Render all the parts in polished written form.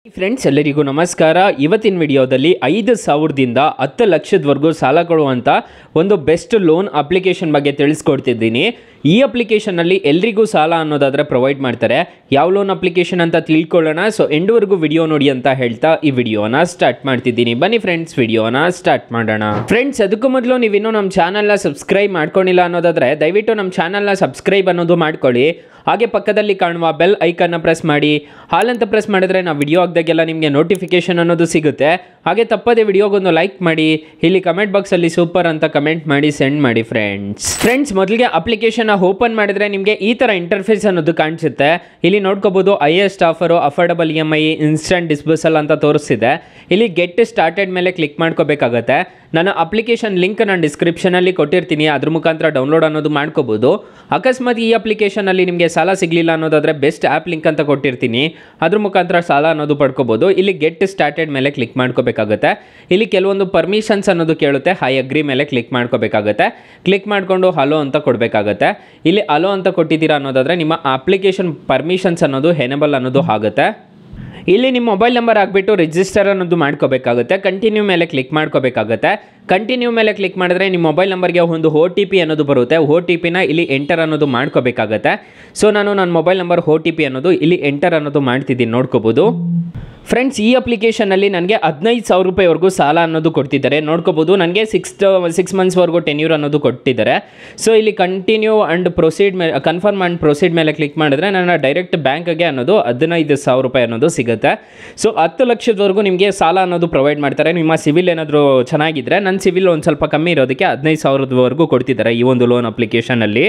Friends ಎಲ್ಲರಿಗೂ ನಮಸ್ಕಾರ. ಇವತ್ತಿನ ವಿಡಿಯೋದಲ್ಲಿ 5,000ದಿಂದ 10 ಲಕ್ಷದವರೆಗೂ ಸಾಲ ಕೊಡುವಂಥ ಒಂದು ಬೆಸ್ಟ್ ಲೋನ್ ಅಪ್ಲಿಕೇಶನ್ ಬಗ್ಗೆ ತಿಳಿಸ್ಕೊಡ್ತಿದ್ದೀನಿ. ಈ ಅಪ್ಲಿಕೇಶನಲ್ಲಿ ಎಲ್ರಿಗೂ ಸಾಲ ಅನ್ನೋದಾದರೆ ಪ್ರೊವೈಡ್ ಮಾಡ್ತಾರೆ. ಯಾವ ಲೋನ್ ಅಪ್ಲಿಕೇಶನ್ ಅಂತ ತಿಳ್ಕೊಳ್ಳೋಣ. ಸೊ ಎಂಡ್ವರೆಗೂ ವಿಡಿಯೋ ನೋಡಿ ಅಂತ ಹೇಳ್ತಾ ಈ ವಿಡಿಯೋನ ಸ್ಟಾರ್ಟ್ ಮಾಡ್ತಿದ್ದೀನಿ. ಬನ್ನಿ ಫ್ರೆಂಡ್ಸ್, ವಿಡಿಯೋನ ಸ್ಟಾರ್ಟ್ ಮಾಡೋಣ. ಫ್ರೆಂಡ್ಸ್, ಅದಕ್ಕೂ ಮೊದಲು ನೀವಿನ್ನೂ ನಮ್ಮ ಚಾನಲ್ನ ಸಬ್ಸ್ಕ್ರೈಬ್ ಮಾಡ್ಕೊಂಡಿಲ್ಲ ಅನ್ನೋದಾದರೆ ದಯವಿಟ್ಟು ನಮ್ಮ ಚಾನಲ್ನ ಸಬ್ಸ್ಕ್ರೈಬ್ ಅನ್ನೋದು ಮಾಡ್ಕೊಳ್ಳಿ. ಹಾಗೆ ಪಕ್ಕದಲ್ಲಿ ಕಾಣುವ ಬೆಲ್ ಐಕನ್ನ ಪ್ರೆಸ್ ಮಾಡಿ. ಹಾಲಂತ ಪ್ರೆಸ್ ಮಾಡಿದ್ರೆ ನಾವು ವಿಡಿಯೋ ಹಾಕಿದಾಗೆಲ್ಲ ನಿಮಗೆ ನೋಟಿಫಿಕೇಶನ್ ಅನ್ನೋದು ಸಿಗುತ್ತೆ. ಹಾಗೆ ತಪ್ಪದೆ ವಿಡಿಯೋಗೊಂದು ಲೈಕ್ ಮಾಡಿ. ಇಲ್ಲಿ ಕಮೆಂಟ್ ಬಾಕ್ಸಲ್ಲಿ ಸೂಪರ್ ಅಂತ ಕಮೆಂಟ್ ಮಾಡಿ ಸೆಂಡ್ ಮಾಡಿ ಫ್ರೆಂಡ್ಸ್. ಮೊದಲಿಗೆ ಅಪ್ಲಿಕೇಶನ್ ಓಪನ್ ಮಾಡಿದ್ರೆ ನಿಮಗೆ ಈ ಥರ ಇಂಟರ್ಫೇಸ್ ಅನ್ನೋದು ಕಾಣಿಸುತ್ತೆ. ಇಲ್ಲಿ ನೋಡ್ಕೋಬಹುದು highest offer, affordable EMI, instant disbursal ಅಂತ ತೋರಿಸ್ತಿದೆ. ಇಲ್ಲಿ ಗೆಟ್ ಸ್ಟಾರ್ಟೆಡ್ ಮೇಲೆ ಕ್ಲಿಕ್ ಮಾಡ್ಕೋಬೇಕಾಗತ್ತೆ. ನಾನು ಅಪ್ಲಿಕೇಶನ್ ಲಿಂಕ್ ನಾನು ಡಿಸ್ಕ್ರಿಪ್ಷನಲ್ಲಿ ಕೊಟ್ಟಿರ್ತೀನಿ, ಅದ್ರ ಮುಖಾಂತರ ಡೌನ್ಲೋಡ್ ಅನ್ನೋದು ಮಾಡ್ಕೋಬೋದು. ಅಕಸ್ಮಾತ್ ಈ ಅಪ್ಲಿಕೇಶನಲ್ಲಿ ನಿಮಗೆ ಸಾಲ ಸಿಗಲಿಲ್ಲ ಅನ್ನೋದಾದರೆ ಬೆಸ್ಟ್ ಆ್ಯಪ್ ಲಿಂಕ್ ಅಂತ ಕೊಟ್ಟಿರ್ತೀನಿ, ಅದ್ರ ಮುಖಾಂತರ ಸಾಲ ಅನ್ನೋದು ಪಡ್ಕೋಬೋದು. ಇಲ್ಲಿ ಗೆಟ್ ಸ್ಟಾರ್ಟೆಡ್ ಮೇಲೆ ಕ್ಲಿಕ್ ಮಾಡ್ಕೋಬೇಕಾಗುತ್ತೆ. ಇಲ್ಲಿ ಕೆಲವೊಂದು ಪರ್ಮಿಷನ್ಸ್ ಅನ್ನೋದು ಕೇಳುತ್ತೆ, ಐ ಅಗ್ರಿ ಮೇಲೆ ಕ್ಲಿಕ್ ಮಾಡ್ಕೋಬೇಕಾಗುತ್ತೆ. ಕ್ಲಿಕ್ ಮಾಡಿಕೊಂಡು ಹಲೋ ಅಂತ ಕೊಡಬೇಕಾಗತ್ತೆ. ಇಲ್ಲಿ ಹಲೋ ಅಂತ ಕೊಟ್ಟಿದ್ದೀರಾ ಅನ್ನೋದಾದರೆ ನಿಮ್ಮ ಅಪ್ಲಿಕೇಶನ್ ಪರ್ಮಿಷನ್ಸ್ ಅನ್ನೋದು ಎನೇಬಲ್ ಅನ್ನೋದು ಆಗುತ್ತೆ. ಇಲ್ಲಿ ನಿಮ್ಮ ಮೊಬೈಲ್ ನಂಬರ್ ಹಾಕ್ಬಿಟ್ಟು ರಿಜಿಸ್ಟರ್ ಅನ್ನೋದು ಮಾಡ್ಕೋಬೇಕಾಗುತ್ತೆ. ಕಂಟಿನ್ಯೂ ಮೇಲೆ ಕ್ಲಿಕ್ ಮಾಡ್ಕೋಬೇಕಾಗುತ್ತೆ. ಕಂಟಿನ್ಯೂ ಮೇಲೆ ಕ್ಲಿಕ್ ಮಾಡಿದ್ರೆ ನಿಮ್ಮ ಮೊಬೈಲ್ ನಂಬರ್ಗೆ ಒಂದು OTP ಅನ್ನೋದು ಬರುತ್ತೆ. OTPನ ಇಲ್ಲಿ ಎಂಟರ್ ಅನ್ನೋದು ಮಾಡ್ಕೋಬೇಕಾಗತ್ತೆ. ಸೊ ನಾನು ನನ್ನ ಮೊಬೈಲ್ ನಂಬರ್ OTP ಅನ್ನೋದು ಇಲ್ಲಿ ಎಂಟರ್ ಅನ್ನೋದು ಮಾಡ್ತಿದ್ದೀನಿ, ನೋಡ್ಕೋಬೋದು. ಫ್ರೆಂಡ್ಸ್, ಈ ಅಪ್ಲಿಕೇಶನಲ್ಲಿ ನನಗೆ 15,000 ರೂಪಾಯಿವರೆಗೂ ಸಾಲ ಅನ್ನೋದು ಕೊಡ್ತಿದ್ದಾರೆ, ನೋಡ್ಕೋಬೋದು. ನನಗೆ 6 ಮಂತ್ಸ್ವರೆಗೂ ಟೆನ್ಯೂರ್ ಅನ್ನೋದು ಕೊಟ್ಟಿದ್ದಾರೆ. ಸೊ ಇಲ್ಲಿ ಕಂಟಿನ್ಯೂ ಆ್ಯಂಡ್ ಪ್ರೊಸೀಡ್ ಮೇಲೆ ಕನ್ಫರ್ಮ್ ಆ್ಯಂಡ್ ಪ್ರೊಸೀಡ್ ಮೇಲೆ ಕ್ಲಿಕ್ ಮಾಡಿದ್ರೆ ನನ್ನ ಡೈರೆಕ್ಟ್ ಬ್ಯಾಂಕ್ಗೆ ಅನ್ನೋದು 15,000 ರೂಪಾಯಿ ಅನ್ನೋದು ಸಿಗುತ್ತೆ. ಸೊ 10 ಲಕ್ಷದವರೆಗೂ ನಿಮಗೆ ಸಾಲ ಅನ್ನೋದು ಪ್ರೊವೈಡ್ ಮಾಡ್ತಾರೆ. ನಿಮ್ಮ ಸಿವಿಲ್ ಏನಾದರೂ ಚೆನ್ನಾಗಿದ್ದರೆ, ನನ್ನ ಸಿವಿಲ್ ಒಂದು ಸ್ವಲ್ಪ ಕಮ್ಮಿ ಇರೋದಕ್ಕೆ 15,000ವರೆಗೂ ಕೊಡ್ತಿದ್ದಾರೆ ಈ ಒಂದು ಲೋನ್ ಅಪ್ಲಿಕೇಶನಲ್ಲಿ.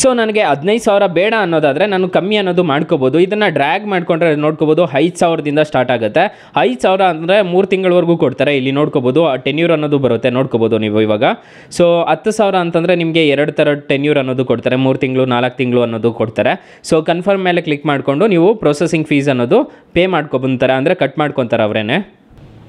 ಸೊ ನನಗೆ 15,000 ಬೇಡ ಅನ್ನೋದಾದರೆ ನಾನು ಕಮ್ಮಿ ಅನ್ನೋದು ಮಾಡ್ಕೋಬೋದು. ಇದನ್ನು ಡ್ರ್ಯಾಗ್ ಮಾಡಿಕೊಂಡ್ರೆ ನೋಡ್ಕೋಬೋದು 5,000ದಿಂದ ಸ್ಟಾರ್ಟ್ ಆಗುತ್ತೆ. 5,000 ಅಂದರೆ 3 ತಿಂಗಳವರೆಗೂ ಕೊಡ್ತಾರೆ. ಇಲ್ಲಿ ನೋಡ್ಕೋಬೋದು ಟೆನ್ಯೂರ್ ಅನ್ನೋದು ಬರುತ್ತೆ, ನೋಡ್ಕೋಬೋದು ನೀವು ಇವಾಗ. ಸೊ 10,000 ಅಂತಂದರೆ ನಿಮಗೆ 2 ಥರ ಟೆನ್ಯೂರ್ ಅನ್ನೋದು ಕೊಡ್ತಾರೆ, 3 ತಿಂಗಳು 4 ತಿಂಗಳು ಅನ್ನೋದು ಕೊಡ್ತಾರೆ. ಸೊ ಕನ್ಫರ್ಮ್ ಮೇಲೆ ಕ್ಲಿಕ್ ಮಾಡಿಕೊಂಡು ನೀವು ಪ್ರೊಸೆಸಿಂಗ್ ಫೀಸ್ ಅನ್ನೋದು ಪೇ ಮಾಡ್ಕೊಬಂತಾರೆ, ಅಂದರೆ ಕಟ್ ಮಾಡ್ಕೊತಾರೆ ಅವರೇನೆ.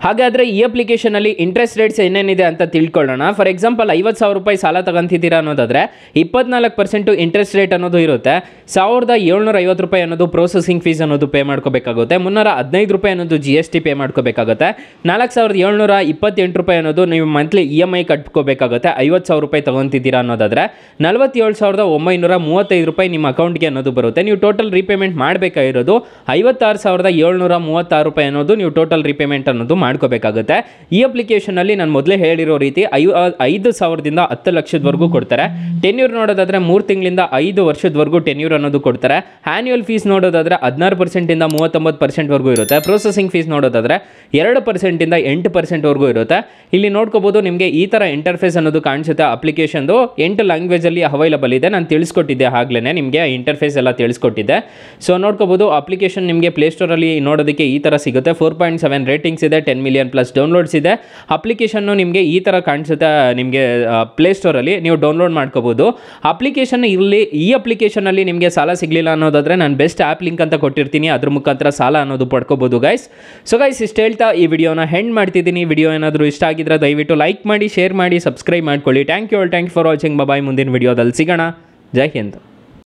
ಹಾಗಾದರೆ ಈ ಅಪ್ಲಿಕೇಶನಲ್ಲಿ ಇಂಟ್ರೆಸ್ಟ್ ರೇಟ್ಸ್ ಏನೇನಿದೆ ಅಂತ ತಿಳ್ಕೊಳ್ಳೋಣ. ಫಾರ್ ಎಕ್ಸಾಂಪಲ್ 50,000 ರೂಪಾಯಿ ಸಾಲ ತಗೊಂತಿದ್ದೀರಾ ಅನ್ನೋದಾದರೆ 24% ಇಂಟ್ರೆಸ್ಟ್ ರೇಟ್ ಅನ್ನೋದು ಇರುತ್ತೆ. 1,750 ರೂಪಾಯಿ ಅನ್ನೋದು ಪ್ರೊಸೆಸಿಂಗ್ ಫೀಸ್ ಅನ್ನೋದು ಪೇ ಮಾಡ್ಕೋಬೇಕಾಗುತ್ತೆ. 315 ರೂಪಾಯಿ ಅನ್ನೋದು GST ಪೇ ಮಾಡ್ಕೋಬೇಕಾಗುತ್ತೆ. 4,728 ರೂಪಾಯಿ ಅನ್ನೋದು ನೀವು ಮಂತ್ಲಿ EMI ಕಟ್ಕೋಬೇಕಾಗುತ್ತೆ. 50,000 ರೂಪಾಯಿ ತಗೊತಿದ್ದೀರಾ ಅನ್ನೋದಾದರೆ 47,935 ರೂಪಾಯಿ ನಿಮ್ಮ ಅಕೌಂಟ್ಗೆ ಅನ್ನೋದು ಬರುತ್ತೆ. ನೀವು ಟೋಟಲ್ ರೀಪೇಮೆಂಟ್ ಮಾಡಬೇಕಾಗಿರೋದು 56,736 ರೂಪಾಯಿ ಅನ್ನೋದು ನೀವು ಟೋಟಲ್ ರೀಪೇಮೆಂಟ್ ಅನ್ನೋದು ಮಾಡ್ಕೋಬೇಕಾಗುತ್ತೆ. ಈ ಅಪ್ಲಿಕೇಶನಲ್ಲಿ ನಾನು ಮೊದಲೇ ಹೇಳಿರೋ ರೀತಿ 5,000ದಿಂದ 10 ಲಕ್ಷದವರೆಗೂ ಕೊಡ್ತಾರೆ. ಟೆನ್ಯೂರ್ ನೋಡೋದಾದರೆ 3 ತಿಂಗಳಿಂದ 5 ವರ್ಷದವರೆಗೂ ಟೆನ್ಯೂರ್ ಅನ್ನೋದು ಕೊಡ್ತಾರೆ. ಆ್ಯನ್ಯುವಲ್ ಫೀಸ್ ನೋಡೋದಾದರೆ 16%ಇಂದ 39%ವರೆಗೂ ಇರುತ್ತೆ. ಪ್ರೊಸೆಸಿಂಗ್ ಫೀಸ್ ನೋಡೋದಾದರೆ 2%ಇಂದ 8%ವರೆಗೂ ಇರುತ್ತೆ. ಇಲ್ಲಿ ನೋಡ್ಕೋಬೋದು ನಿಮಗೆ ಈ ಥರ ಇಂಟರ್ಫೇಸ್ ಅನ್ನೋದು ಕಾಣಿಸುತ್ತೆ. ಅಪ್ಲಿಕೇಶನ್ದು 8 ಲ್ಯಾಂಗ್ವೇಜಲ್ಲಿ ಅವೈಲಬಲ್ ಇದೆ. ನಾನು ತಿಳಿಸ್ಕೊಟ್ಟಿದ್ದೆ ಆಗಲೇ ನಿಮಗೆ ಇಂಟರ್ಫೇಸ್ ಎಲ್ಲ ತಿಳಿಸ್ಕೊಟ್ಟಿದ್ದೆ. ಸೊ ನೋಡ್ಕೋಬೋದು ಅಪ್ಲಿಕೇಶನ್ ನಿಮಗೆ ಪ್ಲೇಸ್ಟೋರಲ್ಲಿ ನೋಡೋದಕ್ಕೆ ಈ ಥರ ಸಿಗುತ್ತೆ. 4.7 ರೇಟಿಂಗ್ಸ್ ಇದೆ, 10 ಮಿಲಿಯನ್ ಪ್ಲಸ್ ಡೌನ್ಲೋಡ್ಸ್ ಇದೆ. ಅಪ್ಲಿಕೇಶನ್ನು ನಿಮಗೆ ಈ ಥರ ಕಾಣಿಸುತ್ತೆ. ನಿಮಗೆ ಪ್ಲೇಸ್ಟೋರಲ್ಲಿ ನೀವು ಡೌನ್ಲೋಡ್ ಮಾಡ್ಕೋಬೋದು ಅಪ್ಲಿಕೇಶನ್. ಇಲ್ಲಿ ಈ ಅಪ್ಲಿಕೇಶನಲ್ಲಿ ನಿಮಗೆ ಸಾಲ ಸಿಗಲಿಲ್ಲ ಅನ್ನೋದಾದರೆ ನಾನು ಬೆಸ್ಟ್ ಆ್ಯಪ್ ಲಿಂಕ್ ಅಂತ ಕೊಟ್ಟಿರ್ತೀನಿ, ಅದ್ರ ಮುಖಾಂತರ ಸಾಲ ಅನ್ನೋದು ಪಡ್ಕೋಬೋದು ಗೈಸ್. ಸೊ ಗೈಸ್, ಇಷ್ಟು ಹೇಳ್ತಾ ಈ ವಿಡಿಯೋನ ಹೆಂಡ್ ಮಾಡ್ತಿದ್ದೀನಿ. ವಿಡಿಯೋ ಏನಾದರೂ ಇಷ್ಟ ಆಗಿದ್ರೆ ದಯವಿಟ್ಟು ಲೈಕ್ ಮಾಡಿ, ಶೇರ್ ಮಾಡಿ, ಸಬ್ಸ್ಕ್ರೈಬ್ ಮಾಡ್ಕೊಳ್ಳಿ. Thank you for watching. Bye. ಮುಂದಿನ ವಿಡಿಯೋದಲ್ಲಿ ಸಿಗೋಣ. ಜೈ ಹಿಂದ್.